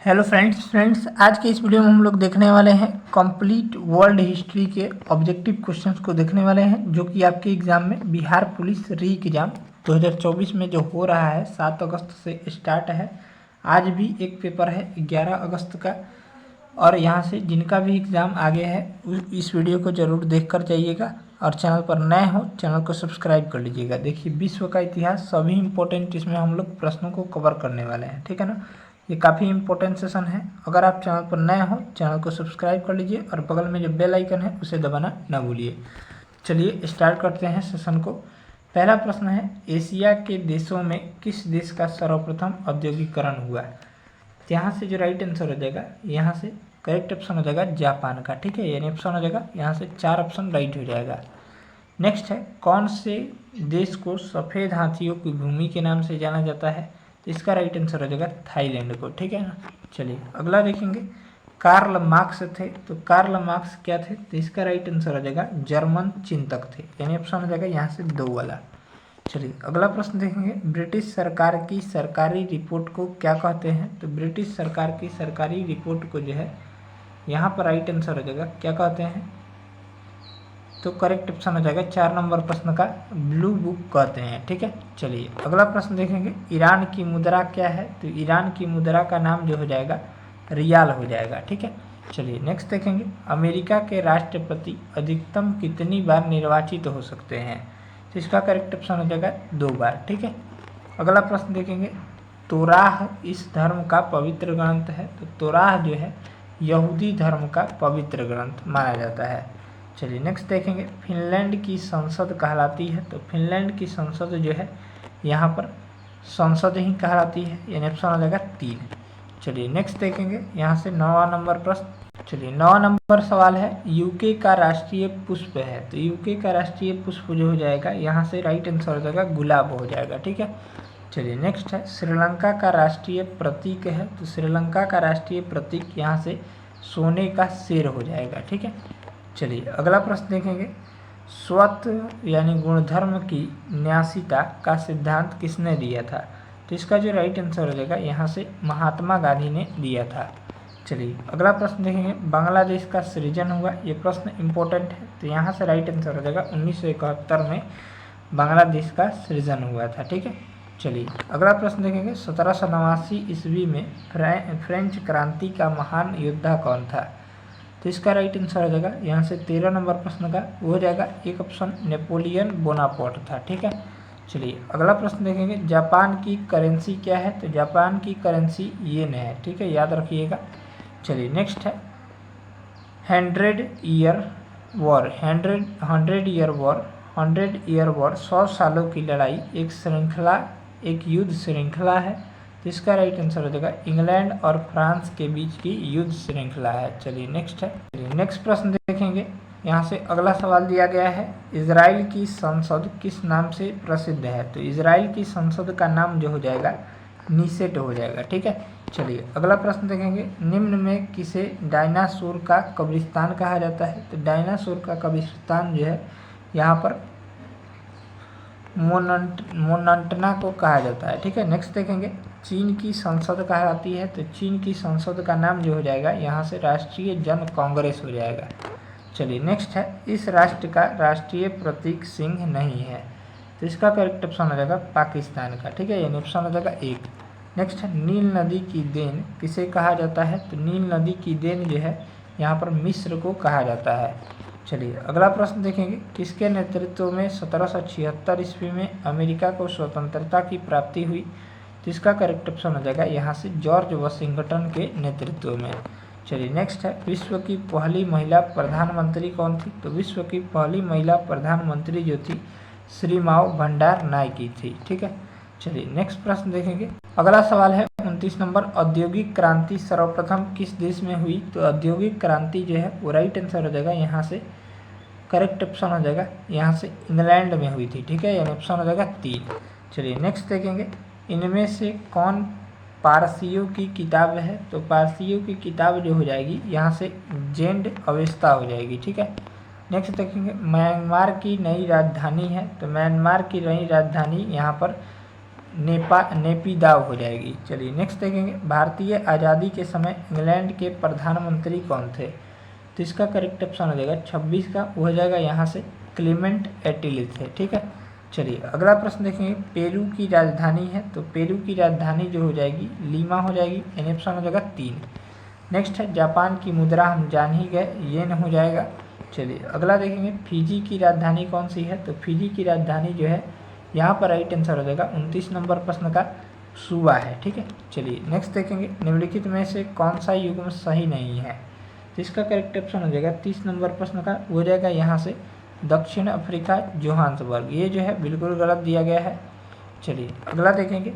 Hello friends आज के इस वीडियो में हम लोग देखने वाले हैं कंप्लीट वर्ल्ड हिस्ट्री के ऑब्जेक्टिव क्वेश्चंस को देखने वाले हैं, जो कि आपके एग्जाम में बिहार पुलिस री एग्ज़ाम 2024 में जो हो रहा है 7 अगस्त से स्टार्ट है। आज भी एक पेपर है 11 अगस्त का, और यहाँ से जिनका भी एग्ज़ाम आगे है इस वीडियो को ज़रूर देख कर जाइएगा, और चैनल पर नए हो चैनल को सब्सक्राइब कर लीजिएगा। देखिए, विश्व का इतिहास सभी इंपॉर्टेंट इसमें हम लोग प्रश्नों को कवर करने वाले हैं, ठीक है ना। ये काफ़ी इंपॉर्टेंट सेशन है। अगर आप चैनल पर नए हो चैनल को सब्सक्राइब कर लीजिए, और बगल में जो बेल आइकन है उसे दबाना ना भूलिए। चलिए स्टार्ट करते हैं सेशन को। पहला प्रश्न है, एशिया के देशों में किस देश का सर्वप्रथम औद्योगिकरण हुआ? यहाँ से जो राइट आंसर हो जाएगा, यहाँ से करेक्ट ऑप्शन हो जाएगा जापान का, ठीक है। यानी ऑप्शन हो जाएगा यहाँ से 4 ऑप्शन राइट हो जाएगा। नेक्स्ट है, कौन से देश को सफ़ेद हाथियों की भूमि के नाम से जाना जाता है? तो इसका राइट आंसर हो जाएगा थाईलैंड को, ठीक है ना। चलिए अगला देखेंगे, कार्ल मार्क्स थे, तो कार्ल मार्क्स क्या थे? तो इसका राइट आंसर हो जाएगा जर्मन चिंतक थे, यानी ऑप्शन हो जाएगा यहाँ से 2 वाला। चलिए अगला प्रश्न देखेंगे, ब्रिटिश सरकार की सरकारी रिपोर्ट को क्या कहते हैं? तो ब्रिटिश सरकार की सरकारी रिपोर्ट को जो है यहाँ पर राइट आंसर हो जाएगा क्या कहते हैं? तो करेक्ट ऑप्शन हो जाएगा 4 नंबर प्रश्न का ब्लू बुक कहते हैं, ठीक है। चलिए अगला प्रश्न देखेंगे, ईरान की मुद्रा क्या है? तो ईरान की मुद्रा का नाम जो हो जाएगा रियाल हो जाएगा, ठीक है। चलिए नेक्स्ट देखेंगे, अमेरिका के राष्ट्रपति अधिकतम कितनी बार निर्वाचित हो सकते हैं? तो इसका करेक्ट ऑप्शन हो जाएगा 2 बार, ठीक है। अगला प्रश्न देखेंगे, तोराह इस धर्म का पवित्र ग्रंथ है? तो तोराह जो है यहूदी धर्म का पवित्र ग्रंथ माना जाता है। चलिए नेक्स्ट देखेंगे, फिनलैंड की संसद कहलाती है? तो फिनलैंड की संसद जो है यहाँ पर संसद ही कहलाती है, यानी ऑप्शन हो जाएगा 3। चलिए नेक्स्ट देखेंगे, यहाँ से 9वां नंबर प्रश्न। चलिए 9वां नंबर सवाल है, यूके का राष्ट्रीय पुष्प है? तो यूके का राष्ट्रीय पुष्प जो हो जाएगा यहाँ से राइट आंसर हो जाएगा गुलाब हो जाएगा, ठीक है। चलिए नेक्स्ट है, श्रीलंका का राष्ट्रीय प्रतीक है? तो श्रीलंका का राष्ट्रीय प्रतीक यहाँ से सोने का शेर हो जाएगा, ठीक है। चलिए अगला प्रश्न देखेंगे, स्वत्व यानी गुणधर्म की न्यासीता का सिद्धांत किसने दिया था? तो इसका जो राइट आंसर हो जाएगा यहाँ से महात्मा गांधी ने दिया था। चलिए अगला प्रश्न देखेंगे, बांग्लादेश का सृजन हुआ? ये प्रश्न इंपॉर्टेंट है, तो यहाँ से राइट आंसर हो जाएगा 1971 में बांग्लादेश का सृजन हुआ था, ठीक है। चलिए अगला प्रश्न देखेंगे, 1789 ईस्वी में फ्रेंच क्रांति का महान योद्धा कौन था? तो इसका राइट आंसर हो जाएगा यहाँ से 13 नंबर प्रश्न का वो हो जाएगा एक ऑप्शन नेपोलियन बोनापार्ट था, ठीक है। चलिए अगला प्रश्न देखेंगे, जापान की करेंसी क्या है? तो जापान की करेंसी येन है, ठीक है, याद रखिएगा। चलिए नेक्स्ट है, 100 ईयर वॉर 100 सालों की लड़ाई एक युद्ध श्रृंखला है? तो इसका राइट आंसर हो जाएगा इंग्लैंड और फ्रांस के बीच की युद्ध श्रृंखला है। चलिए नेक्स्ट है, नेक्स्ट प्रश्न देखेंगे, यहाँ से अगला सवाल दिया गया है, इजराइल की संसद किस नाम से प्रसिद्ध है? तो इजराइल की संसद का नाम जो हो जाएगा नीसेट हो जाएगा, ठीक है। चलिए अगला प्रश्न देखेंगे, निम्न में किसे डायनासोर का कब्रिस्तान कहा जाता है? तो डायनासोर का कब्रिस्तान जो है यहाँ पर मोनंटना को कहा जाता है, ठीक है। नेक्स्ट देखेंगे, चीन की संसद कहलाती है? तो चीन की संसद का नाम जो हो जाएगा यहाँ से राष्ट्रीय जन कांग्रेस हो जाएगा। चलिए नेक्स्ट है, इस राष्ट्र का राष्ट्रीय प्रतीक सिंह नहीं है? तो इसका करेक्ट ऑप्शन हो जाएगा पाकिस्तान का, ठीक है, यानी ऑप्शन हो जाएगा 1। नेक्स्ट है, नील नदी की देन किसे कहा जाता है? तो नील नदी की देन जो है यहाँ पर मिस्र को कहा जाता है। चलिए अगला प्रश्न देखेंगे, किसके नेतृत्व में 1776 ईस्वी में अमेरिका को स्वतंत्रता की प्राप्ति हुई? तो इसका करेक्ट ऑप्शन हो जाएगा यहाँ से जॉर्ज वाशिंगटन के नेतृत्व में। चलिए नेक्स्ट है, विश्व की पहली महिला प्रधानमंत्री कौन थी? तो विश्व की पहली महिला प्रधानमंत्री जो थी श्रीमाव भंडार नायकी थी, ठीक है। चलिए नेक्स्ट प्रश्न देखेंगे, अगला सवाल है 29 नंबर, औद्योगिक क्रांति सर्वप्रथम किस देश में हुई? तो औद्योगिक क्रांति जो है वो राइट आंसर हो जाएगा यहाँ से करेक्ट ऑप्शन हो जाएगा यहाँ से इंग्लैंड में हुई थी, ठीक है, यानी ऑप्शन हो जाएगा 3। चलिए नेक्स्ट देखेंगे, इनमें से कौन पारसियों की किताब है? तो पारसियों की किताब जो हो जाएगी यहाँ से जेंड अवेस्ता हो जाएगी, ठीक है। नेक्स्ट देखेंगे, म्यांमार की नई राजधानी है? तो म्यांमार की नई राजधानी यहाँ पर नेपीदाव हो जाएगी। चलिए नेक्स्ट देखेंगे, भारतीय आज़ादी के समय इंग्लैंड के प्रधानमंत्री कौन थे? तो इसका करेक्ट ऑप्शन हो जाएगा 26 का, वो हो जाएगा यहाँ से क्लेमेंट एटिली थे। ठीक है, चलिए अगला प्रश्न देखेंगे, पेरू की राजधानी है, तो पेरू की राजधानी जो हो जाएगी लीमा हो जाएगी, यानी ऑप्शन हो जाएगा 3। नेक्स्ट है, जापान की मुद्रा हम जान ही गए, येन हो जाएगा। चलिए अगला देखेंगे, फिजी की राजधानी कौन सी है? तो फिजी की राजधानी जो है यहाँ पर राइट आंसर हो जाएगा 29 नंबर प्रश्न का सुबा है। ठीक है, चलिए नेक्स्ट देखेंगे, निम्नलिखित में से कौन सा युग्म सही नहीं है? तो इसका करेक्ट ऑप्शन हो जाएगा 30 नंबर प्रश्न का, हो जाएगा यहाँ से दक्षिण अफ्रीका जोहान्सबर्ग, ये जो है बिल्कुल गलत दिया गया है। चलिए अगला देखेंगे,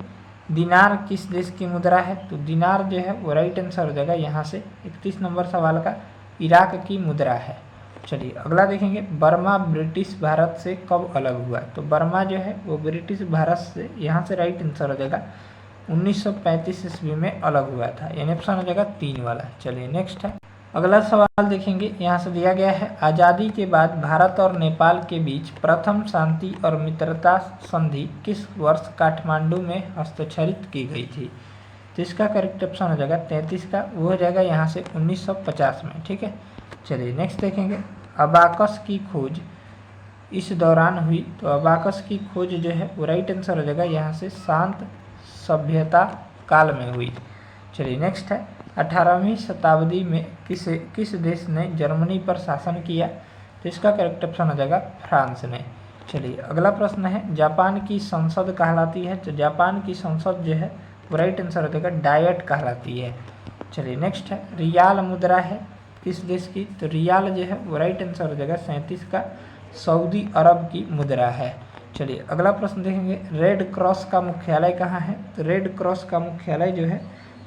दिनार किस देश की मुद्रा है? तो दिनार जो है वो राइट आंसर हो जाएगा यहाँ से 31 नंबर सवाल का इराक की मुद्रा है। चलिए अगला देखेंगे, बर्मा ब्रिटिश भारत से कब अलग हुआ? तो बर्मा जो है वो ब्रिटिश भारत से यहाँ से राइट आंसर हो जाएगा 1935 ईस्वी में अलग हुआ था, यानी ऑप्शन हो जाएगा 3 वाला। चलिए नेक्स्ट है, अगला सवाल देखेंगे, यहाँ से दिया गया है, आज़ादी के बाद भारत और नेपाल के बीच प्रथम शांति और मित्रता संधि किस वर्ष काठमांडू में हस्ताक्षरित की गई थी? तो इसका करेक्ट ऑप्शन हो जाएगा 33 का, वो हो जाएगा यहाँ से 1950 में। ठीक है, चलिए नेक्स्ट देखेंगे, अबाकस की खोज इस दौरान हुई, तो अबाकस की खोज जो है वो राइट आंसर हो जाएगा यहाँ से शांत सभ्यता काल में हुई। चलिए नेक्स्ट है, 18वीं शताब्दी में किस देश ने जर्मनी पर शासन किया? तो इसका करेक्ट ऑप्शन हो जाएगा फ्रांस ने। चलिए अगला प्रश्न है, जापान की संसद कहलाती है? तो जापान की संसद जो है वो राइट आंसर हो जाएगा डायट कहलाती है। चलिए नेक्स्ट है, रियाल मुद्रा है किस देश की? तो रियाल जो है वो राइट आंसर हो जाएगा 37 का, सऊदी अरब की मुद्रा है। चलिए अगला प्रश्न देखेंगे, रेड क्रॉस का मुख्यालय कहाँ है? तो रेड क्रॉस का मुख्यालय जो है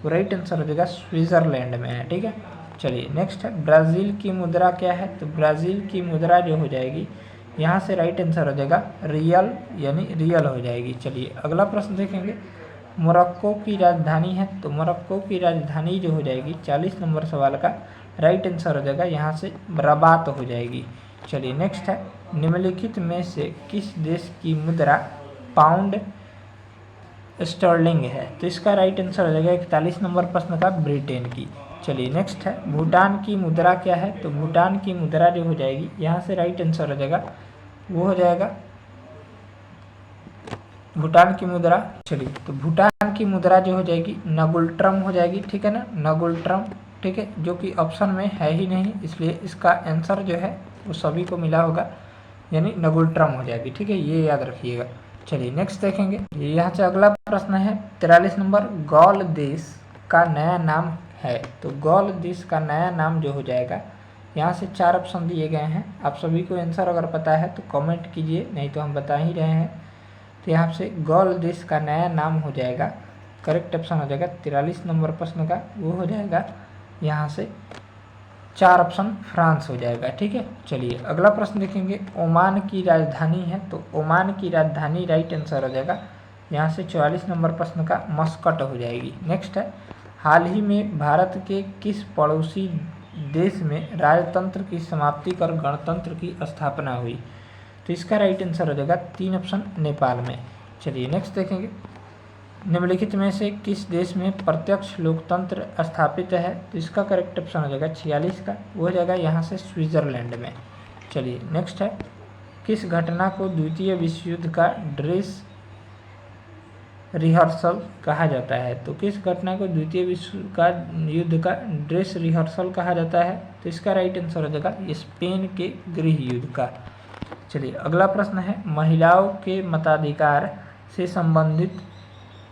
वो राइट आंसर हो जाएगा स्विट्जरलैंड में है। ठीक है, चलिए नेक्स्ट है, ब्राज़ील की मुद्रा क्या है? तो ब्राज़ील की मुद्रा जो हो जाएगी यहाँ से राइट आंसर हो जाएगा रियल, यानी रियल हो जाएगी। चलिए अगला प्रश्न देखेंगे, मोरक्को की राजधानी है? तो मोरक्को की राजधानी जो हो जाएगी 40 नंबर सवाल का राइट आंसर हो जाएगा यहाँ से रबात हो जाएगी। चलिए नेक्स्ट है, निम्नलिखित में से किस देश की मुद्रा पाउंड स्टर्लिंग है? तो इसका राइट आंसर हो जाएगा 41 नंबर प्रश्न का ब्रिटेन की। चलिए नेक्स्ट है, भूटान की मुद्रा क्या है? तो भूटान की मुद्रा जो हो जाएगी यहाँ से राइट आंसर हो जाएगा, वो हो जाएगा भूटान की मुद्रा। चलिए तो भूटान की मुद्रा जो हो जाएगी नगुल्ट्रम हो जाएगी। ठीक है ना, नगुल्ट्रम। ठीक है, जो कि ऑप्शन में है ही नहीं, इसलिए इसका आंसर जो है वो सभी को मिला होगा, यानी नगुल्ट्रम हो जाएगी। ठीक है, ये याद रखिएगा। चलिए नेक्स्ट देखेंगे, यहाँ से अगला प्रश्न है 43 नंबर, गौल देश का नया नाम है? तो गौल देश का नया नाम जो हो जाएगा, यहाँ से 4 ऑप्शन दिए गए हैं, आप सभी को आंसर अगर पता है तो कमेंट कीजिए, नहीं तो हम बता ही रहे हैं। तो यहाँ से गौल देश का नया नाम हो जाएगा, करेक्ट ऑप्शन हो जाएगा 43 नंबर प्रश्न का, वो हो जाएगा यहाँ से 4 ऑप्शन फ्रांस हो जाएगा। ठीक है, चलिए अगला प्रश्न देखेंगे, ओमान की राजधानी है? तो ओमान की राजधानी राइट आंसर हो जाएगा यहाँ से 44 नंबर प्रश्न का मस्कट हो जाएगी। नेक्स्ट है, हाल ही में भारत के किस पड़ोसी देश में राजतंत्र की समाप्ति कर गणतंत्र की स्थापना हुई? तो इसका राइट आंसर हो जाएगा 3 ऑप्शन नेपाल में। चलिए नेक्स्ट देखेंगे, निम्नलिखित में से किस देश में प्रत्यक्ष लोकतंत्र स्थापित है? तो इसका करेक्ट ऑप्शन हो जाएगा 46 का, वो हो जाएगा यहाँ से स्विट्जरलैंड में। चलिए नेक्स्ट है, किस घटना को द्वितीय विश्व युद्ध का ड्रेस रिहर्सल कहा जाता है? तो किस घटना को द्वितीय विश्व का युद्ध का ड्रेस रिहर्सल कहा जाता है? तो इसका राइट आंसर हो जाएगा स्पेन के गृह युद्ध का। चलिए अगला प्रश्न है, महिलाओं के मताधिकार से संबंधित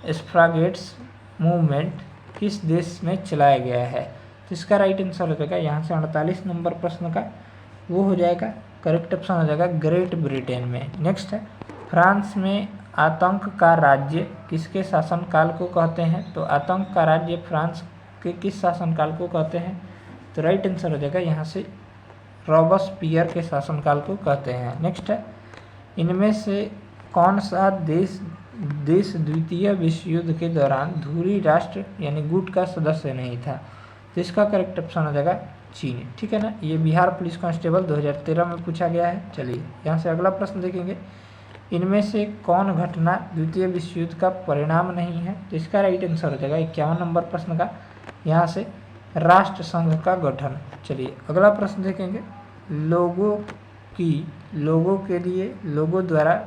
स्फ्रागेट्स मूवमेंट किस देश में चलाया गया है? तो इसका राइट आंसर हो जाएगा यहाँ से 48 नंबर प्रश्न का, वो हो जाएगा करेक्ट ऑप्शन हो जाएगा ग्रेट ब्रिटेन में। नेक्स्ट है, फ्रांस में आतंक का राज्य किसके शासनकाल को कहते हैं? तो आतंक का राज्य फ्रांस के किस शासनकाल को कहते हैं? तो राइट आंसर हो जाएगा यहाँ से रॉबस्पियर के शासनकाल को कहते हैं। नेक्स्ट है, इनमें से कौन सा देश द्वितीय विश्व युद्ध के दौरान धुरी राष्ट्र यानी गुट का सदस्य नहीं था? तो इसका करेक्ट ऑप्शन हो जाएगा चीन। ठीक है ना, ये बिहार पुलिस कांस्टेबल 2013 में पूछा गया है। चलिए यहाँ से अगला प्रश्न देखेंगे, इनमें से कौन घटना द्वितीय विश्व युद्ध का परिणाम नहीं है? तो इसका राइट आंसर हो जाएगा 51 नंबर प्रश्न का यहाँ से राष्ट्र संघ का गठन। चलिए अगला प्रश्न देखेंगे। लोगों के लिए लोगों द्वारा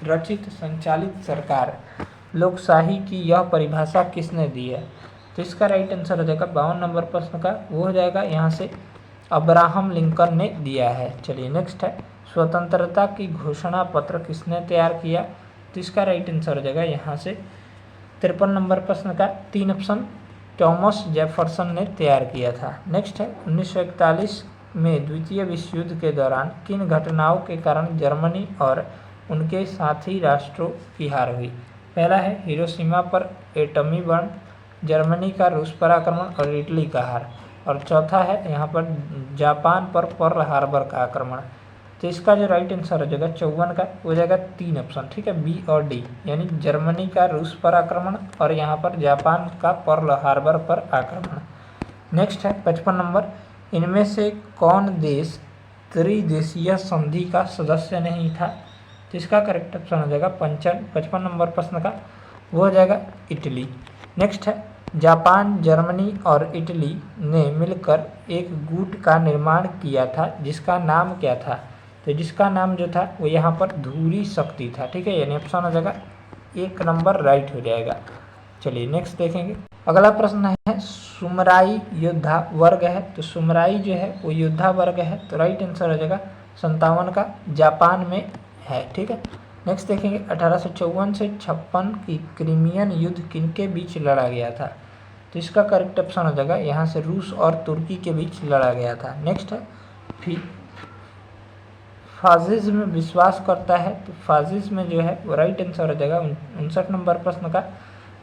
रचित संचालित सरकार लोकशाही की यह परिभाषा किसने दी है? तो इसका राइट आंसर हो जाएगा 52 नंबर प्रश्न का, वो हो जाएगा यहाँ से अब्राहम लिंकन ने दिया है। चलिए नेक्स्ट है, स्वतंत्रता की घोषणा पत्र किसने तैयार किया? तो इसका राइट आंसर हो जाएगा यहाँ से 53 नंबर प्रश्न का 3 ऑप्शन थॉमस जेफरसन ने तैयार किया था। नेक्स्ट है, 1941 में द्वितीय विश्व युद्ध के दौरान किन घटनाओं के कारण जर्मनी और उनके साथी राष्ट्रों की हार हुई? पहला है हिरोशिमा पर एटमी बम, जर्मनी का रूस पर आक्रमण और इटली का हार, और चौथा है यहाँ पर जापान पर पर्ल हार्बर का आक्रमण। तो इसका जो राइट आंसर हो जाएगा 54 का हो जाएगा 3 ऑप्शन, ठीक है, बी और डी, यानी जर्मनी का रूस पर आक्रमण और यहाँ पर जापान का पर्ल हार्बर पर आक्रमण। नेक्स्ट है 55 नंबर, इनमें से कौन देश त्रिदेशीय संधि का सदस्य नहीं था? तो इसका करेक्ट ऑप्शन हो जाएगा 55 नंबर प्रश्न का, वो हो जाएगा इटली। नेक्स्ट है, जापान, जर्मनी और इटली ने मिलकर एक गुट का निर्माण किया था जिसका नाम क्या था? तो जिसका नाम जो था वो यहाँ पर धुरी शक्ति था, ठीक है, यानी ऑप्शन हो जाएगा 1 नंबर राइट हो जाएगा। चलिए नेक्स्ट देखेंगे। अगला प्रश्न है सुमराई योद्धा वर्ग है, तो सुमराई जो है वो योद्धा वर्ग है, तो राइट आंसर हो जाएगा 57 का, जापान में है, ठीक है। नेक्स्ट देखेंगे 1854 से 56 की क्रीमियन युद्ध किनके बीच लड़ा गया था? तो इसका करेक्ट ऑप्शन हो जाएगा यहाँ से रूस और तुर्की के बीच लड़ा गया था। नेक्स्ट है फासिज्म में विश्वास करता है, तो फासिज्म में जो है वो राइट आंसर हो जाएगा 59 नंबर प्रश्न का,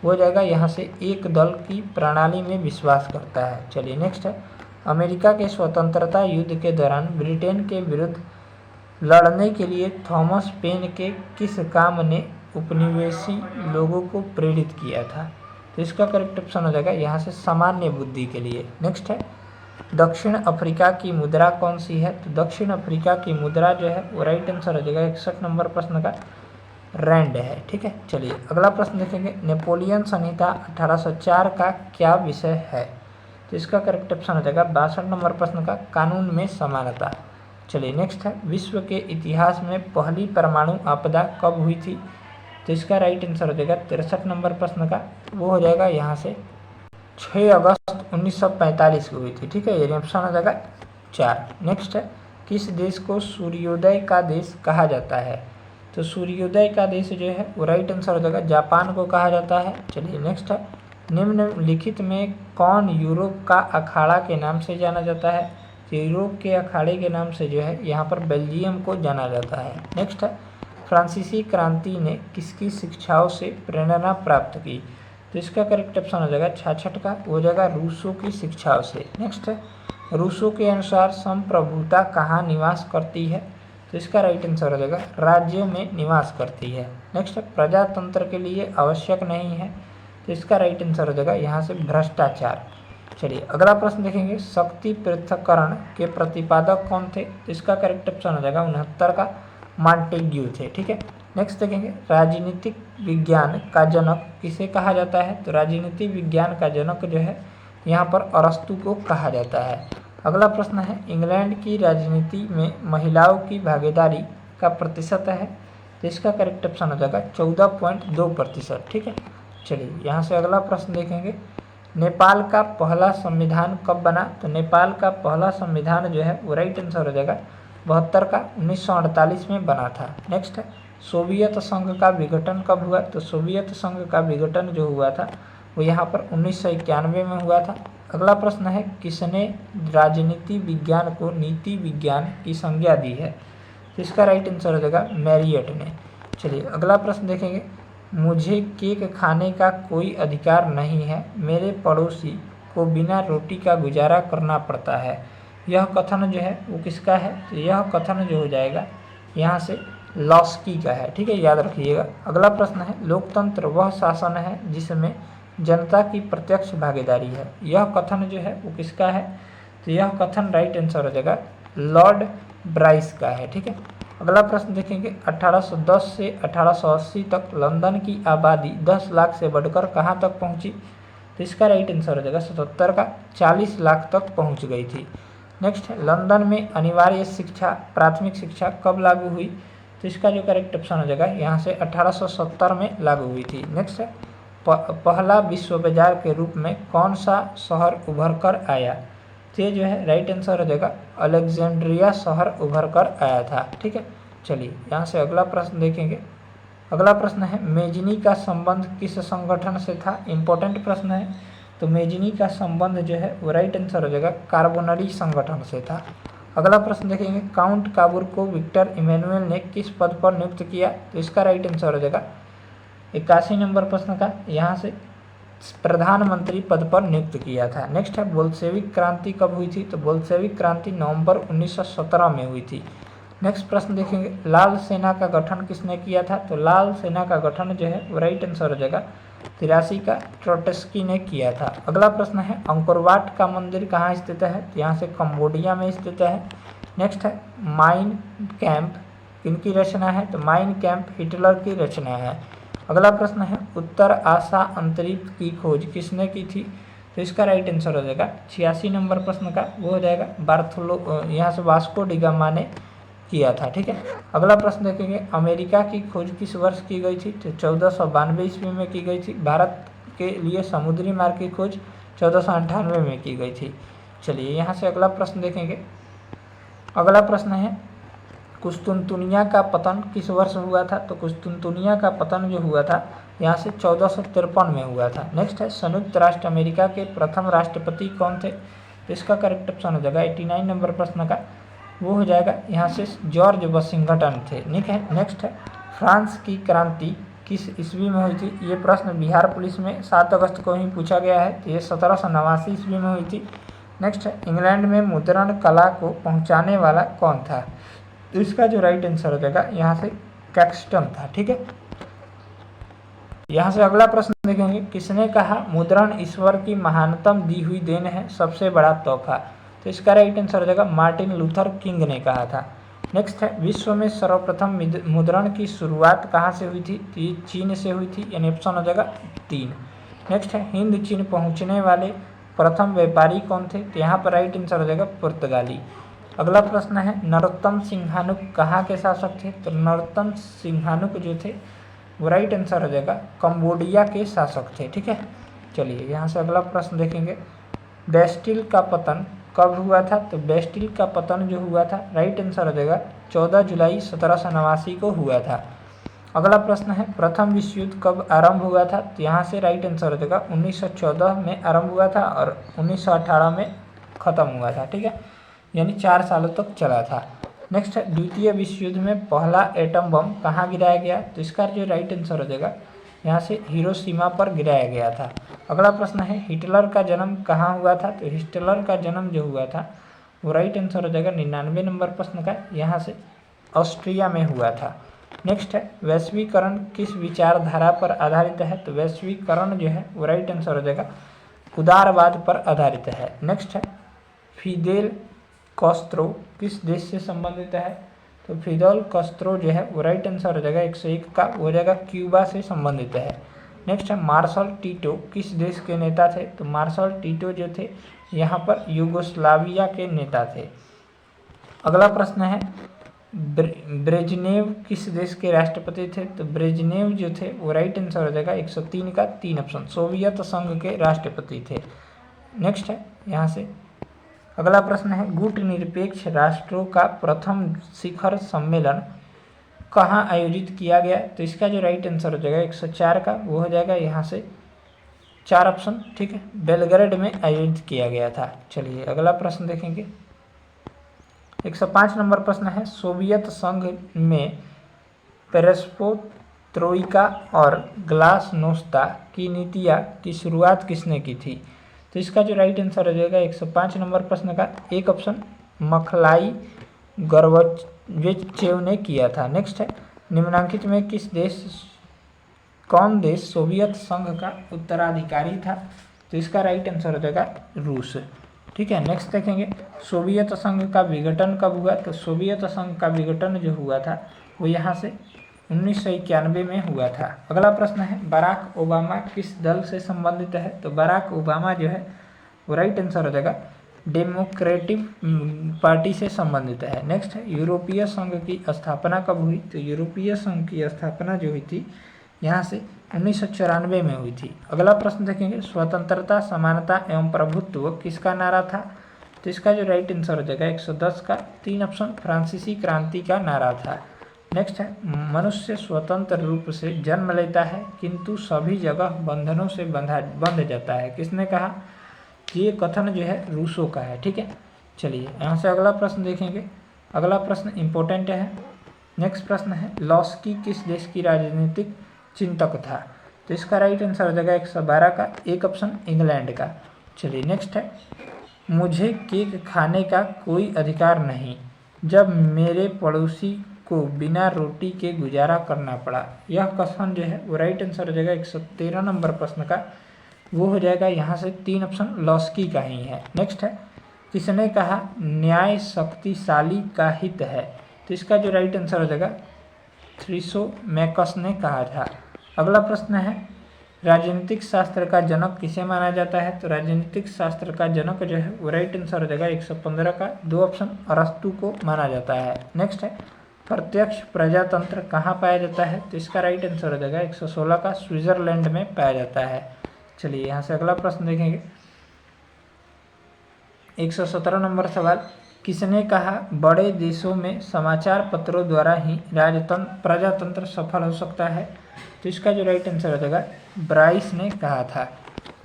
वो हो जाएगा यहाँ से एक दल की प्रणाली में विश्वास करता है। चलिए नेक्स्ट है, अमेरिका के स्वतंत्रता युद्ध के दौरान ब्रिटेन के विरुद्ध लड़ने के लिए थॉमस पेन के किस काम ने उपनिवेशी लोगों को प्रेरित किया था? तो इसका करेक्ट ऑप्शन हो जाएगा यहाँ से सामान्य बुद्धि के लिए। नेक्स्ट है, दक्षिण अफ्रीका की मुद्रा कौन सी है? तो दक्षिण अफ्रीका की मुद्रा जो है वो राइट आंसर हो जाएगा 61 नंबर प्रश्न का रैंड है, ठीक है। चलिए अगला प्रश्न देखेंगे, नेपोलियन संहिता 1804 का क्या विषय है? तो इसका करेक्ट ऑप्शन हो जाएगा 62 नंबर प्रश्न का कानून में समानता। चलिए नेक्स्ट है, विश्व के इतिहास में पहली परमाणु आपदा कब हुई थी? तो इसका राइट आंसर हो जाएगा 63 नंबर प्रश्न का, वो हो जाएगा यहाँ से 6 अगस्त 1945 को हुई थी, ठीक है, ये ऑप्शन हो जाएगा 4। नेक्स्ट है, किस देश को सूर्योदय का देश कहा जाता है? तो सूर्योदय का देश जो है वो राइट आंसर हो जाएगा जापान को कहा जाता है। चलिए नेक्स्ट है, निम्नलिखित में कौन यूरोप का अखाड़ा के नाम से जाना जाता है? तो यूरोप के अखाड़े के नाम से जो है यहाँ पर बेल्जियम को जाना जाता है। नेक्स्ट है, फ्रांसीसी क्रांति ने किसकी शिक्षाओं से प्रेरणा प्राप्त की? तो इसका करेक्ट ऑप्शन हो जाएगा 66 का, हो जाएगा रूसो की शिक्षाओं से। नेक्स्ट है, रूसो के अनुसार संप्रभुता कहाँ निवास करती है? तो इसका राइट आंसर हो जाएगा राज्य में निवास करती है। नेक्स्ट है, प्रजातंत्र के लिए आवश्यक नहीं है, तो इसका राइट आंसर हो जाएगा यहाँ से भ्रष्टाचार। चलिए अगला प्रश्न देखेंगे, शक्ति पृथक्करण के प्रतिपादक कौन थे? तो इसका करेक्ट ऑप्शन हो जाएगा 69 का, मॉन्टेग्यू थे, ठीक है। नेक्स्ट देखेंगे, राजनीतिक विज्ञान का जनक किसे कहा जाता है? तो राजनीतिक विज्ञान का जनक जो है यहाँ पर अरस्तु को कहा जाता है। अगला प्रश्न है, इंग्लैंड की राजनीति में महिलाओं की भागीदारी का प्रतिशत है? तो इसका करेक्ट ऑप्शन हो जाएगा 14.2%, ठीक है। चलिए यहाँ से अगला प्रश्न देखेंगे, नेपाल का पहला संविधान कब बना? तो नेपाल का पहला संविधान जो है वो राइट आंसर हो जाएगा 72 का, 1948 में बना था। नेक्स्ट है, सोवियत संघ का विघटन कब हुआ? तो सोवियत संघ का विघटन जो हुआ था वो यहाँ पर 1991 में हुआ था। अगला प्रश्न है, किसने राजनीति विज्ञान को नीति विज्ञान की संज्ञा दी है? तो इसका राइट आंसर हो जाएगा मैरियट ने। चलिए अगला प्रश्न देखेंगे, मुझे केक खाने का कोई अधिकार नहीं है, मेरे पड़ोसी को बिना रोटी का गुजारा करना पड़ता है, यह कथन जो है वो किसका है? तो यह कथन जो हो जाएगा यहाँ से लॉस्की का है, ठीक है, याद रखिएगा। अगला प्रश्न है, लोकतंत्र वह शासन है जिसमें जनता की प्रत्यक्ष भागीदारी है, यह कथन जो है वो किसका है? तो यह कथन राइट आंसर हो जाएगा लॉर्ड ब्राइस का है, ठीक है। अगला प्रश्न देखेंगे 1810 से 1880 तक लंदन की आबादी 10 लाख से बढ़कर कहाँ तक पहुंची? तो इसका राइट आंसर हो जाएगा 77 का 40 लाख तक पहुंच गई थी। नेक्स्ट है लंदन में अनिवार्य शिक्षा प्राथमिक शिक्षा कब लागू हुई? तो इसका जो करेक्ट ऑप्शन हो जाएगा यहाँ से 1870 में लागू हुई थी। नेक्स्ट है पहला विश्व बाजार के रूप में कौन सा शहर उभर कर आया? तो ये जो है राइट आंसर हो जाएगा अलेक्जेंड्रिया शहर उभर कर आया था। ठीक है, चलिए यहाँ से अगला प्रश्न देखेंगे। अगला प्रश्न है मेजनी का संबंध किस संगठन से था? इंपॉर्टेंट प्रश्न है। तो मेजनी का संबंध जो है वो राइट आंसर हो जाएगा कार्बोनरी संगठन से था। अगला प्रश्न देखेंगे काउंट काबूर को विक्टर इमैनुअल ने किस पद पर नियुक्त किया? तो इसका राइट आंसर हो जाएगा 81 नंबर प्रश्न का यहाँ से प्रधानमंत्री पद पर नियुक्त किया था। नेक्स्ट है बोल्शेविक क्रांति कब हुई थी? तो बोल्शेविक क्रांति नवंबर 1917 में हुई थी। नेक्स्ट प्रश्न देखेंगे लाल सेना का गठन किसने किया था? तो लाल सेना का गठन जो है वो राइट आंसर हो जाएगा 83 का ट्रोट्स्की ने किया था। अगला प्रश्न है अंकोरवाट का मंदिर कहाँ स्थित है? तो यहाँ से कंबोडिया में स्थित है। नेक्स्ट है माइन कैंप किनकी रचना है? तो माइन कैंप हिटलर की रचना है। अगला प्रश्न है उत्तर आशा अंतरिक्ष की खोज किसने की थी? तो इसका राइट आंसर हो जाएगा 86 नंबर प्रश्न का वो हो जाएगा यहाँ से वास्को डी गामा ने किया था। ठीक है, अगला प्रश्न देखेंगे अमेरिका की खोज किस वर्ष की गई थी? तो 1492 ईस्वी में की गई थी। भारत के लिए समुद्री मार्ग की खोज 1498 में की गई थी। चलिए यहाँ से अगला प्रश्न देखेंगे। अगला प्रश्न है कुस्तुनतुनिया का पतन किस वर्ष हुआ था? तो कुस्तुनतुनिया का पतन जो हुआ था यहाँ से 1453 में हुआ था। नेक्स्ट है संयुक्त राष्ट्र अमेरिका के प्रथम राष्ट्रपति कौन थे? तो इसका करेक्ट ऑप्शन हो जाएगा 89 नंबर प्रश्न का वो हो जाएगा यहाँ से जॉर्ज वाशिंगटन थे। ठीक है, नेक्स्ट है फ्रांस की क्रांति किस ईस्वी में हुई थी? ये प्रश्न बिहार पुलिस में 7 अगस्त को ही पूछा गया है। तो ये 1789 ईस्वी में हुई थी। नेक्स्ट है इंग्लैंड में मुद्रण कला को पहुँचाने वाला कौन था? तो इसका जो राइट आंसर हो जाएगा यहाँ से कैक्सटन था। ठीक है, यहाँ से अगला प्रश्न देखेंगे किसने कहा मुद्रण ईश्वर की महानतम दी हुई देन है सबसे बड़ा तोहफा? तो इसका राइट आंसर हो जाएगा मार्टिन लूथर किंग ने कहा था। नेक्स्ट है विश्व में सर्वप्रथम मुद्रण की शुरुआत कहाँ से हुई थी? तो ये चीन से हुई थी, यानी ऑप्शन हो जाएगा 3। नेक्स्ट है हिंद चीन पहुँचने वाले प्रथम व्यापारी कौन थे? तो यहाँ पर राइट आंसर हो जाएगा पुर्तगाली। अगला प्रश्न है नरोत्तम सिंहानुक कहाँ के शासक थे? तो नरोत्तम सिंहानुक जो थे वो राइट आंसर हो जाएगा कंबोडिया के शासक थे। ठीक है, चलिए यहाँ से अगला प्रश्न देखेंगे बेस्टिल का पतन कब हुआ था? तो बेस्टिल का पतन जो हुआ था राइट आंसर हो जाएगा 14 जुलाई 1789 को हुआ था। अगला प्रश्न है प्रथम विश्व युद्ध कब आरंभ हुआ था? तो यहाँ से राइट आंसर हो जाएगा 1914 में आरंभ हुआ था और 1918 में ख़त्म हुआ था। ठीक है, यानी 4 सालों तक चला था। नेक्स्ट है द्वितीय विश्व युद्ध में पहला एटम बम कहाँ गिराया गया? तो इसका जो राइट आंसर हो जाएगा यहाँ से हिरोशिमा पर गिराया गया था। अगला प्रश्न है हिटलर का जन्म कहाँ हुआ था? तो हिटलर का जन्म जो हुआ था वो राइट आंसर हो जाएगा 99 नंबर प्रश्न का यहाँ से ऑस्ट्रिया में हुआ था। नेक्स्ट है वैश्वीकरण किस विचारधारा पर आधारित है? तो वैश्वीकरण जो है वो राइट आंसर हो जाएगा उदारवाद पर आधारित है। नेक्स्ट है फिदेल कास्त्रो किस देश से संबंधित है? तो फिदेल कास्त्रो जो है वो राइट आंसर हो जाएगा 101 का वो हो जाएगा क्यूबा से संबंधित है। नेक्स्ट है मार्शल टीटो किस देश के नेता थे? तो मार्शल टीटो जो थे यहाँ पर यूगोस्लाविया के नेता थे। अगला प्रश्न है ब्रेजनेव किस देश के राष्ट्रपति थे? तो ब्रेजनेव जो थे वो राइट आंसर हो जाएगा 103 का 3 ऑप्शन सोवियत संघ के राष्ट्रपति थे। नेक्स्ट है यहाँ से अगला प्रश्न है गुट निरपेक्ष राष्ट्रों का प्रथम शिखर सम्मेलन कहाँ आयोजित किया गया? तो इसका जो राइट आंसर हो जाएगा 104 का वो हो जाएगा यहाँ से 4 ऑप्शन। ठीक है, बेलग्रेड में आयोजित किया गया था। चलिए अगला प्रश्न देखेंगे 105 नंबर प्रश्न है सोवियत संघ में पेरेस्ट्रोइका और ग्लासनोस्ता की नीतियाँ की शुरुआत किसने की थी? तो इसका जो राइट आंसर हो जाएगा 105 नंबर प्रश्न का एक ऑप्शन मखलाई गोर्बाचेव ने किया था। नेक्स्ट है निम्नलिखित में कौन देश सोवियत संघ का उत्तराधिकारी था? तो इसका राइट आंसर हो जाएगा रूस। ठीक है। नेक्स्ट देखेंगे सोवियत संघ का विघटन कब हुआ, तो सोवियत संघ का विघटन जो हुआ था वो यहाँ से 1991 में हुआ था। अगला प्रश्न है बराक ओबामा किस दल से संबंधित है, तो बराक ओबामा जो है वो राइट आंसर हो जाएगा डेमोक्रेटिक पार्टी से संबंधित है। नेक्स्ट है यूरोपीय संघ की स्थापना कब हुई, तो यूरोपीय संघ की स्थापना जो हुई थी यहाँ से 1994 में हुई थी। अगला प्रश्न देखेंगे स्वतंत्रता समानता एवं प्रभुत्व किसका नारा था, तो इसका जो राइट आंसर हो जाएगा 110 का 3 ऑप्शन फ्रांसीसी क्रांति का नारा था। नेक्स्ट है मनुष्य स्वतंत्र रूप से जन्म लेता है किंतु सभी जगह बंधनों से बंध जाता है, किसने कहा, ये कथन जो है रूसो का है। ठीक है, चलिए यहाँ से अगला प्रश्न देखेंगे। अगला प्रश्न इम्पोर्टेंट है। नेक्स्ट प्रश्न है लॉस्की किस देश की राजनीतिक चिंतक था, तो इसका राइट आंसर हो जाएगा 112 का 1 ऑप्शन इंग्लैंड का। चलिए नेक्स्ट है मुझे केक खाने का कोई अधिकार नहीं जब मेरे पड़ोसी को बिना रोटी के गुजारा करना पड़ा, यह कथन जो है वो राइट आंसर हो जाएगा 113 नंबर प्रश्न का, वो हो जाएगा यहाँ से 3 ऑप्शन लॉस्की का ही है। नेक्स्ट है किसने कहा न्याय शक्तिशाली का हित है, तो इसका जो राइट आंसर हो जाएगा थ्रीसोमैकस ने कहा था। अगला प्रश्न है राजनीतिक शास्त्र का जनक किसे माना जाता है, तो राजनीतिक शास्त्र का जनक जो है वो राइट आंसर हो जाएगा 115 का 2 ऑप्शन अरस्तु को माना जाता है। नेक्स्ट है प्रत्यक्ष प्रजातंत्र कहाँ पाया जाता है, तो इसका राइट आंसर हो जाएगा 116 का स्विट्जरलैंड में पाया जाता है। चलिए यहाँ से अगला प्रश्न देखेंगे 117 नंबर सवाल किसने कहा बड़े देशों में समाचार पत्रों द्वारा ही प्रजातंत्र सफल हो सकता है, तो इसका जो राइट आंसर हो जाएगा ब्राइस ने कहा था।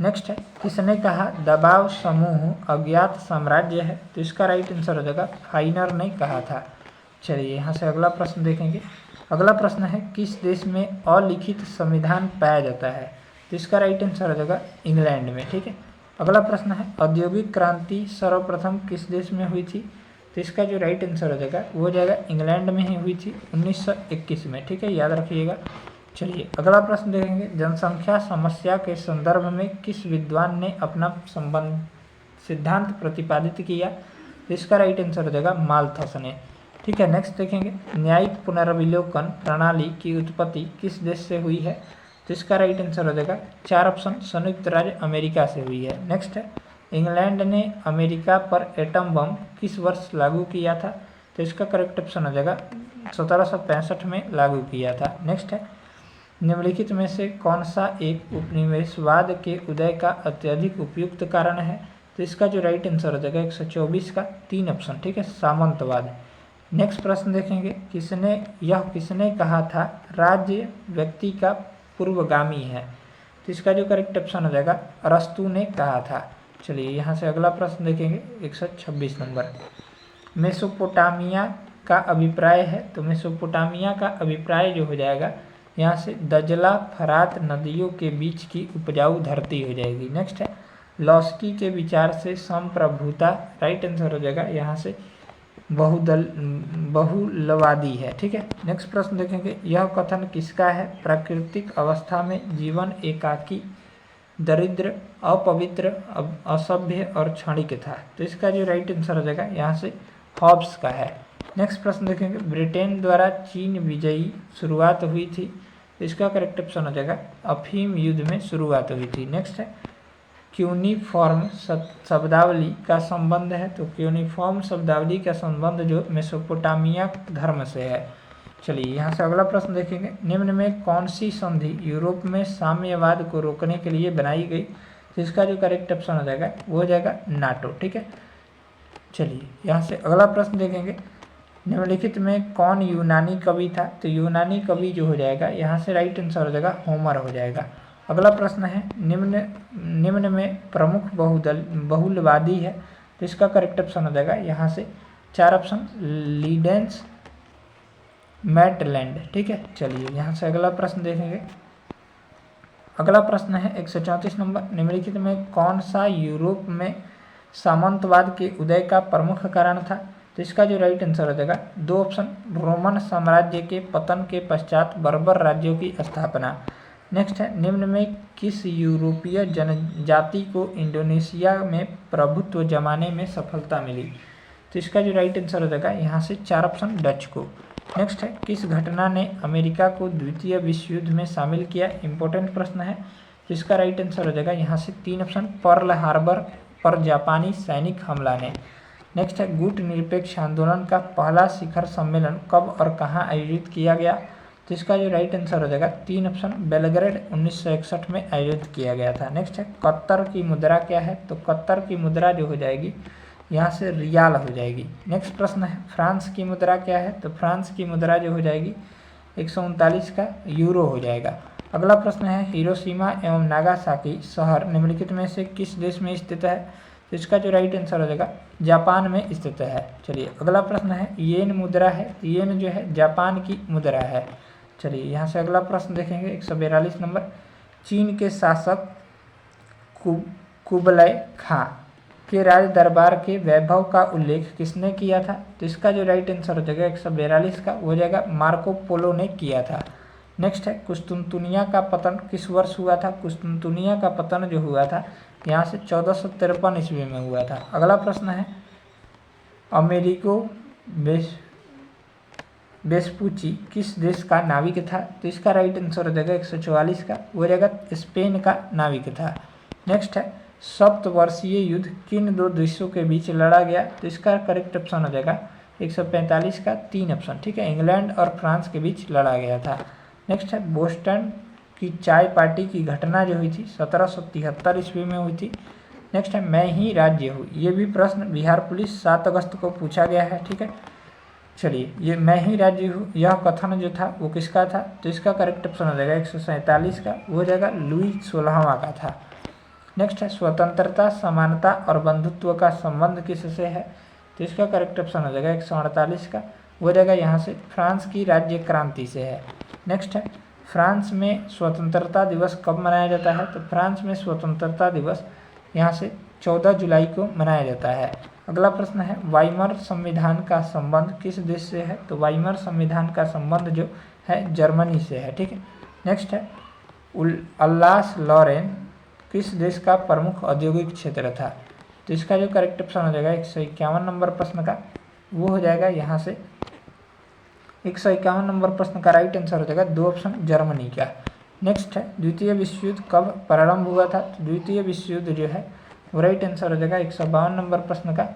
नेक्स्ट है किसने कहा दबाव समूह अज्ञात साम्राज्य है, तो इसका राइट आंसर हो जाएगा फाइनर ने कहा था। चलिए यहाँ से अगला प्रश्न देखेंगे। अगला प्रश्न है किस देश में अलिखित संविधान पाया जाता है, तो इसका राइट आंसर हो जाएगा इंग्लैंड में। ठीक है, अगला प्रश्न है औद्योगिक क्रांति सर्वप्रथम किस देश में हुई थी, तो इसका जो राइट आंसर हो जाएगा वो हो जाएगा इंग्लैंड में ही हुई थी 1921 में। ठीक है, याद रखिएगा। चलिए अगला प्रश्न देखेंगे जनसंख्या समस्या के संदर्भ में किस विद्वान ने अपना सिद्धांत प्रतिपादित किया, तो इसका राइट आंसर हो जाएगा माल्थस ने। ठीक है, नेक्स्ट देखेंगे न्यायिक पुनर्विलोकन प्रणाली की उत्पत्ति किस देश से हुई है, तो इसका राइट आंसर हो जाएगा 4 ऑप्शन संयुक्त राज्य अमेरिका से हुई है। नेक्स्ट है इंग्लैंड ने अमेरिका पर एटम बम किस वर्ष लागू किया था, तो इसका करेक्ट ऑप्शन हो जाएगा 1765 में लागू किया था। नेक्स्ट है निम्नलिखित में से कौन सा एक उपनिवेशवाद के उदय का अत्यधिक उपयुक्त कारण है, तो इसका जो राइट आंसर हो जाएगा 124 का 3 ऑप्शन। ठीक है, सामंतवाद। नेक्स्ट प्रश्न देखेंगे किसने कहा था राज्य व्यक्ति का पूर्वगामी है, तो इसका जो करेक्ट ऑप्शन हो जाएगा अरस्तु ने कहा था। चलिए यहाँ से अगला प्रश्न देखेंगे 126 नंबर मेसोपोटामिया का अभिप्राय है, तो मेसोपोटामिया का अभिप्राय जो हो जाएगा यहाँ से दजला फरात नदियों के बीच की उपजाऊ धरती हो जाएगी। नेक्स्ट है लॉस्की के विचार से संप्रभुता राइट आंसर हो जाएगा यहाँ से बहुलवादी है। ठीक है, नेक्स्ट प्रश्न देखेंगे यह कथन किसका है प्राकृतिक अवस्था में जीवन एकाकी दरिद्र अपवित्र असभ्य और क्षणिक था, तो इसका जो राइट आंसर हो जाएगा यहाँ से हॉब्स का है। नेक्स्ट प्रश्न देखेंगे ब्रिटेन द्वारा चीन विजयी शुरुआत हुई थी, तो इसका करेक्ट ऑप्शन हो जाएगा अफीम युद्ध में शुरुआत हुई थी। नेक्स्ट है क्यूनिफॉर्म शब्दावली का संबंध है, तो क्यूनिफॉर्म शब्दावली का संबंध जो मेसोपोटामिया धर्म से है। चलिए यहाँ से अगला प्रश्न देखेंगे निम्न में कौन सी संधि यूरोप में साम्यवाद को रोकने के लिए बनाई गई, तो इसका जो करेक्ट ऑप्शन हो जाएगा वो हो जाएगा नाटो। ठीक है, चलिए यहाँ से अगला प्रश्न देखेंगे निम्नलिखित में कौन यूनानी कवि था, तो यूनानी कवि जो हो जाएगा यहाँ से राइट आंसर हो जाएगा होमर हो जाएगा। अगला प्रश्न है निम्न में प्रमुख बहुलवादी है, तो इसका करेक्ट ऑप्शन हो जाएगा यहाँ से 4 ऑप्शन लीडेंस मैटलैंड। ठीक है, चलिए यहाँ से अगला प्रश्न देखेंगे। अगला प्रश्न है 134 नंबर निम्नलिखित में कौन सा यूरोप में सामंतवाद के उदय का प्रमुख कारण था, तो इसका जो राइट आंसर हो जाएगा 2 ऑप्शन रोमन साम्राज्य के पतन के पश्चात बर्बर राज्यों की स्थापना। नेक्स्ट है निम्न में किस यूरोपीय जनजाति को इंडोनेशिया में प्रभुत्व जमाने में सफलता मिली? तो इसका जो राइट आंसर हो जाएगा यहाँ से 4 ऑप्शन डच को। नेक्स्ट है किस घटना ने अमेरिका को द्वितीय विश्व युद्ध में शामिल किया? इंपॉर्टेंट प्रश्न है। तो इसका राइट आंसर हो जाएगा यहाँ से 3 ऑप्शन पर्ल हार्बर पर जापानी सैनिक हमला ने। नेक्स्ट है गुट निरपेक्ष आंदोलन का पहला शिखर सम्मेलन कब और कहाँ आयोजित किया गया? तो इसका जो राइट आंसर हो जाएगा 3 ऑप्शन बेलग्रेड 1961 में आयोजित किया गया था। नेक्स्ट है कतर की मुद्रा क्या है? तो कतर की मुद्रा जो हो जाएगी यहाँ से रियाल हो जाएगी। नेक्स्ट प्रश्न है फ्रांस की मुद्रा क्या है? तो फ्रांस की मुद्रा जो हो जाएगी 139 का यूरो हो जाएगा। अगला प्रश्न है हिरोशिमा एवं नागासाकी शहर निम्नलिखित में से किस देश में स्थित है? तो इसका जो राइट आंसर हो जाएगा जापान में स्थित है। चलिए अगला प्रश्न है येन मुद्रा है, येन जो है जापान की मुद्रा है। चलिए यहाँ से अगला प्रश्न देखेंगे 142 नंबर चीन के शासक कुबलय खां के राज दरबार के वैभव का उल्लेख किसने किया था? तो इसका जो राइट आंसर हो जाएगा 142 का हो जाएगा मार्को पोलो ने किया था। नेक्स्ट है कुस्तुनतुनिया का पतन किस वर्ष हुआ था? कुस्तुनतुनिया का पतन जो हुआ था यहाँ से 1453 ईस्वी में हुआ था। अगला प्रश्न है अमेरिको वेस्पुची किस देश का नाविक था? तो इसका राइट आंसर हो जाएगा 144 का हो जाएगा स्पेन का नाविक था। नेक्स्ट है सप्तवर्षीय युद्ध किन दो देशों के बीच लड़ा गया? तो इसका करेक्ट ऑप्शन हो जाएगा 145 का 3 ऑप्शन, ठीक है, इंग्लैंड और फ्रांस के बीच लड़ा गया था। नेक्स्ट है बोस्टन की चाय पार्टी की घटना जो हुई थी 1773 ईस्वी में हुई थी। नेक्स्ट है मैं ही राज्य हूँ, ये भी प्रश्न बिहार पुलिस 7 अगस्त को पूछा गया है, ठीक है। चलिए ये मैं ही राज्य हूँ यह कथन जो था वो किसका था? तो इसका करेक्ट ऑप्शन हो जाएगा 147 का वो हो जाएगा लुई 16वां का था। नेक्स्ट है स्वतंत्रता समानता और बंधुत्व का संबंध किससे है? तो इसका करेक्ट ऑप्शन हो जाएगा 148 का वो हो जाएगा यहाँ से फ्रांस की राज्य क्रांति से है। नेक्स्ट है फ्रांस में स्वतंत्रता दिवस कब मनाया जाता है? तो फ्रांस में स्वतंत्रता दिवस यहाँ से 14 जुलाई को मनाया जाता है। अगला प्रश्न है वाइमर संविधान का संबंध किस देश से है? तो वाइमर संविधान का संबंध जो है जर्मनी से है, ठीक है। नेक्स्ट है अल्लास लॉरेन किस देश का प्रमुख औद्योगिक क्षेत्र था? तो इसका जो करेक्ट ऑप्शन हो जाएगा 151 नंबर प्रश्न का वो हो जाएगा यहाँ से 151 नंबर प्रश्न का राइट आंसर हो जाएगा 2 ऑप्शन जर्मनी का। नेक्स्ट है द्वितीय विश्व युद्ध कब प्रारंभ हुआ था? तो द्वितीय विश्व युद्ध जो है वो राइट आंसर हो जाएगा 152 नंबर प्रश्न का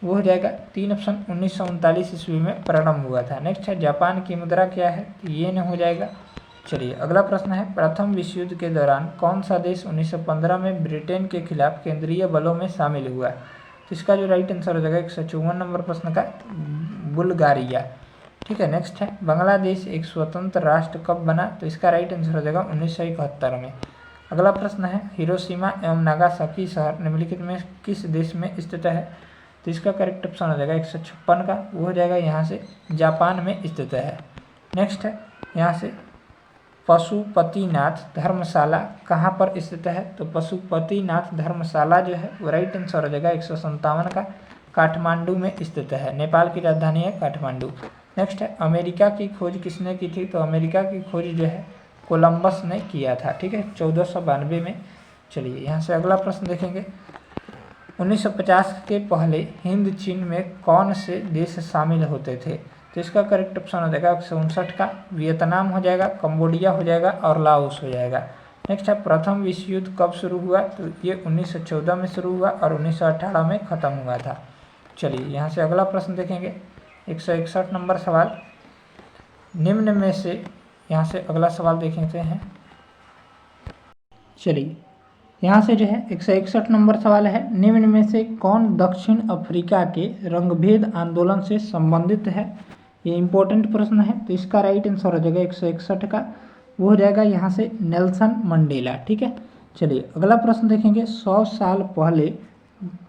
वो हो जाएगा 3 ऑप्शन 1939 ईस्वी में प्रारंभ हुआ था। नेक्स्ट है जापान की मुद्रा क्या है? तो ये न हो जाएगा। चलिए अगला प्रश्न है प्रथम विश्व युद्ध के दौरान कौन सा देश 1915 में ब्रिटेन के खिलाफ केंद्रीय बलों में शामिल हुआ? तो इसका जो राइट आंसर हो जाएगा 154 नंबर प्रश्न का बुल्गारिया, ठीक है। नेक्स्ट है बांग्लादेश एक स्वतंत्र राष्ट्र कब बना? तो इसका राइट आंसर हो जाएगा 1971 में। अगला प्रश्न है हिरोशिमा एवं नागासाकी शहर निम्नलिखित में किस देश में स्थित है? तो इसका करेक्ट ऑप्शन हो जाएगा 156 का वो हो जाएगा यहाँ से जापान में स्थित है। नेक्स्ट है यहाँ से पशुपतिनाथ धर्मशाला कहाँ पर स्थित है? तो पशुपतिनाथ धर्मशाला जो है वो राइट आंसर हो जाएगा 157 का काठमांडू में स्थित है। नेपाल की राजधानी है काठमांडू। नेक्स्ट है अमेरिका की खोज किसने की थी? तो अमेरिका की खोज जो है कोलंबस ने किया था, ठीक है, 1492 में। चलिए यहाँ से अगला प्रश्न देखेंगे 1950 के पहले हिंद चीन में कौन से देश शामिल होते थे? तो इसका करेक्ट ऑप्शन हो जाएगा 159 का वियतनाम हो जाएगा, कंबोडिया हो जाएगा और लाओस हो जाएगा। नेक्स्ट है प्रथम विश्व युद्ध कब शुरू हुआ? तो ये 1914 में शुरू हुआ और 1918 में ख़त्म हुआ था। चलिए यहाँ से अगला प्रश्न देखेंगे 161 नंबर सवाल निम्न में से यहाँ से अगला सवाल देखते हैं। चलिए यहाँ से जो है 161 नंबर सवाल है निम्न में से कौन दक्षिण अफ्रीका के रंगभेद आंदोलन से संबंधित है? ये इंपॉर्टेंट प्रश्न है। तो इसका राइट आंसर हो जाएगा 161 का वो हो जाएगा यहाँ से नेल्सन मंडेला, ठीक है। चलिए अगला प्रश्न देखेंगे 100 साल पहले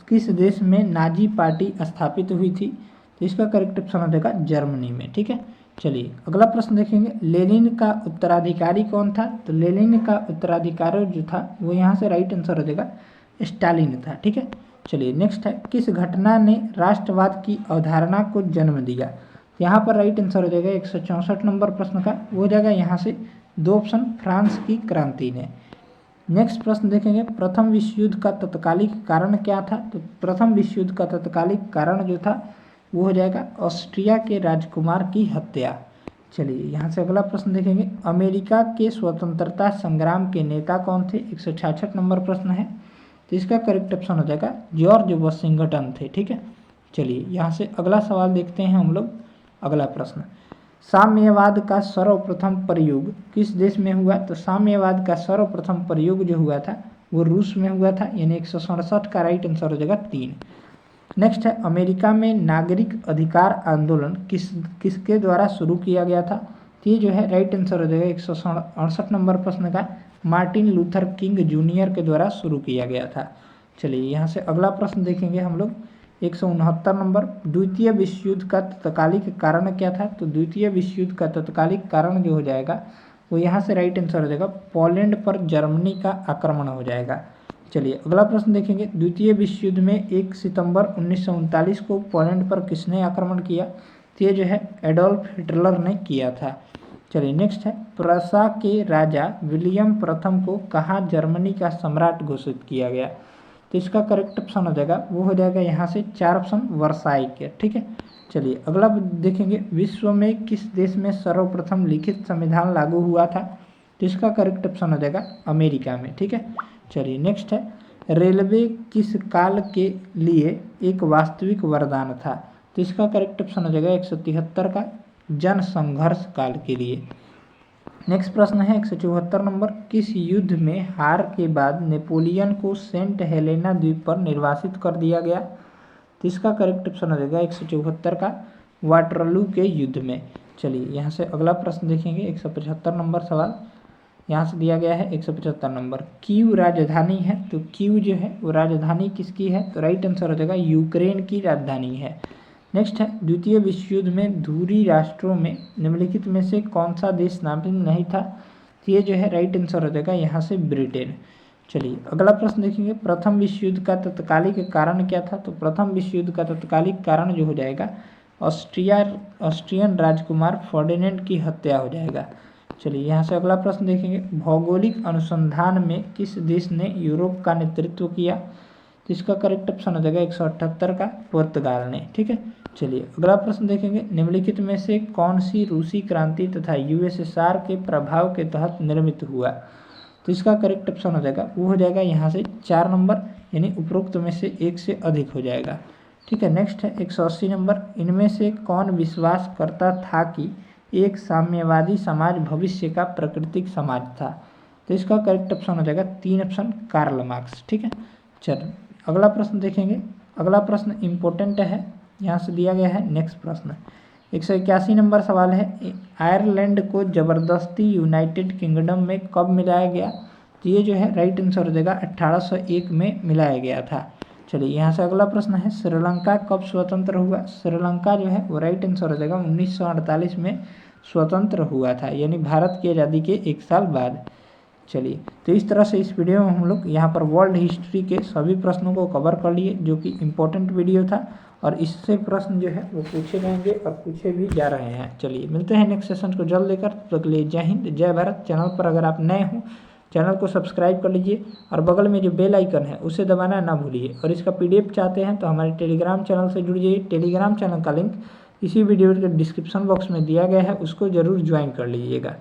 किस देश में नाजी पार्टी स्थापित हुई थी? तो इसका करेक्ट ऑप्शन हो जाएगा जर्मनी में, ठीक है। चलिए अगला प्रश्न देखेंगे लेनिन का उत्तराधिकारी कौन था? तो लेनिन का उत्तराधिकारी जो था वो यहाँ से राइट आंसर हो जाएगा स्टालिन था, ठीक है। चलिए नेक्स्ट है किस घटना ने राष्ट्रवाद की अवधारणा को जन्म दिया? यहाँ पर राइट आंसर हो जाएगा 164 नंबर प्रश्न का वो हो जाएगा यहाँ से 2 ऑप्शन फ्रांस की क्रांति ने। नेक्स्ट प्रश्न देखेंगे, प्रथम विश्व युद्ध का तत्कालिक कारण क्या था? तो प्रथम विश्व युद्ध का तत्कालिक कारण जो था वो हो जाएगा ऑस्ट्रिया के राजकुमार की हत्या। चलिए यहाँ से अगला प्रश्न देखेंगे, अमेरिका के स्वतंत्रता संग्राम के नेता कौन थे? 166 नंबर प्रश्न है, तो इसका करेक्ट ऑप्शन हो जाएगा जॉर्ज वॉशिंगटन थे। ठीक है, चलिए यहाँ से अगला सवाल देखते हैं हम लोग। अगला प्रश्न, साम्यवाद का सर्वप्रथम प्रयोग किस देश में हुआ? तो साम्यवाद का सर्वप्रथम प्रयोग जो हुआ था वो रूस में हुआ था, यानी 167 का राइट आंसर हो जाएगा 3। नेक्स्ट है, अमेरिका में नागरिक अधिकार आंदोलन किसके द्वारा शुरू किया गया था? तो ये जो है राइट आंसर हो जाएगा 168 नंबर प्रश्न का मार्टिन लूथर किंग जूनियर के द्वारा शुरू किया गया था। चलिए यहाँ से अगला प्रश्न देखेंगे हम लोग। 169 नंबर, द्वितीय विश्व युद्ध का तत्कालिक कारण क्या था? तो द्वितीय विश्व युद्ध का तत्कालिक कारण जो हो जाएगा वो यहाँ से राइट आंसर हो जाएगा पोलैंड पर जर्मनी का आक्रमण हो जाएगा। चलिए अगला प्रश्न देखेंगे, द्वितीय विश्व युद्ध में 1 सितंबर 1939 को पोलैंड पर किसने आक्रमण किया? तो ये जो है एडोल्फ हिटलर ने किया था। चलिए नेक्स्ट है, प्रसा के राजा विलियम प्रथम को कहाँ जर्मनी का सम्राट घोषित किया गया? तो इसका करेक्ट ऑप्शन हो जाएगा वो हो जाएगा यहाँ से 4 ऑप्शन वर्साई के। ठीक है, चलिए अगला देखेंगे, विश्व में किस देश में सर्वप्रथम लिखित संविधान लागू हुआ था? तो इसका करेक्ट ऑप्शन हो जाएगा अमेरिका में। ठीक है, चलिए नेक्स्ट है, रेलवे किस काल के लिए एक वास्तविक वरदान था? तो इसका करेक्ट ऑप्शन हो जाएगा 173 का जन संघर्ष काल के लिए। नेक्स्ट प्रश्न है 174 नंबर, किस युद्ध में हार के बाद नेपोलियन को सेंट हेलेना द्वीप पर निर्वासित कर दिया गया? तो इसका करेक्ट ऑप्शन हो जाएगा 174 का वाटरलू के युद्ध में। चलिए यहाँ से अगला प्रश्न देखेंगे, 175 नंबर सवाल यहाँ से दिया गया है। 175 नंबर, कीव राजधानी है, तो कीव जो है वो राजधानी किसकी है? तो राइट आंसर हो जाएगा यूक्रेन की राजधानी है। नेक्स्ट है, द्वितीय विश्व युद्ध में धुरी राष्ट्रों में निम्नलिखित में से कौन सा देश शामिल नहीं था? तो ये जो है राइट आंसर हो जाएगा यहाँ से ब्रिटेन। चलिए अगला प्रश्न देखेंगे, प्रथम विश्व युद्ध का तत्कालिक कारण क्या था? तो प्रथम विश्व युद्ध का तत्कालिक कारण जो हो जाएगा ऑस्ट्रियन राजकुमार फर्डिनेंड की हत्या हो जाएगा। चलिए यहाँ से अगला प्रश्न देखेंगे, भौगोलिक अनुसंधान में किस देश ने यूरोप का नेतृत्व किया? तो इसका करेक्ट ऑप्शन हो जाएगा 178 का पुर्तगाल ने। ठीक है, चलिए अगला प्रश्न देखेंगे, निम्नलिखित में से कौन सी रूसी क्रांति तथा यूएसएसआर के प्रभाव के तहत निर्मित हुआ? तो इसका करेक्ट ऑप्शन हो जाएगा वो हो जाएगा यहाँ से 4 नंबर, यानी उपरोक्त में से एक से अधिक हो जाएगा। ठीक है, नेक्स्ट है 180 नंबर, इनमें से कौन विश्वास करता था कि एक साम्यवादी समाज भविष्य का प्राकृतिक समाज था? तो इसका करेक्ट ऑप्शन हो जाएगा 3 ऑप्शन कार्ल मार्क्स। ठीक है, चलो अगला प्रश्न देखेंगे। अगला प्रश्न इम्पोर्टेंट है, यहाँ से दिया गया है। नेक्स्ट प्रश्न 181 नंबर सवाल है, आयरलैंड को ज़बरदस्ती यूनाइटेड किंगडम में कब मिलाया गया? तो ये जो है राइट आंसर हो जाएगा 1801 में मिलाया गया था। चलिए यहाँ से अगला प्रश्न है, श्रीलंका कब स्वतंत्र हुआ? श्रीलंका जो है वो राइट आंसर हो जाएगा 1948 में स्वतंत्र हुआ था, यानी भारत की आज़ादी के 1 साल बाद। चलिए तो इस तरह से इस वीडियो में हम लोग यहाँ पर वर्ल्ड हिस्ट्री के सभी प्रश्नों को कवर कर लिए, जो कि इम्पोर्टेंट वीडियो था और इससे प्रश्न जो है वो पूछे जाएंगे और पूछे भी जा रहे हैं। चलिए मिलते हैं नेक्स्ट सेशन को जल्द लेकर, तब तक के लिए जय हिंद जय भारत। चैनल पर अगर आप नए हो चैनल को सब्सक्राइब कर लीजिए और बगल में जो बेल आइकन है उसे दबाना ना भूलिए। और इसका PDF चाहते हैं तो हमारे टेलीग्राम चैनल से जुड़ जाइए। टेलीग्राम चैनल का लिंक इसी वीडियो के डिस्क्रिप्शन बॉक्स में दिया गया है, उसको ज़रूर ज्वाइन कर लीजिएगा।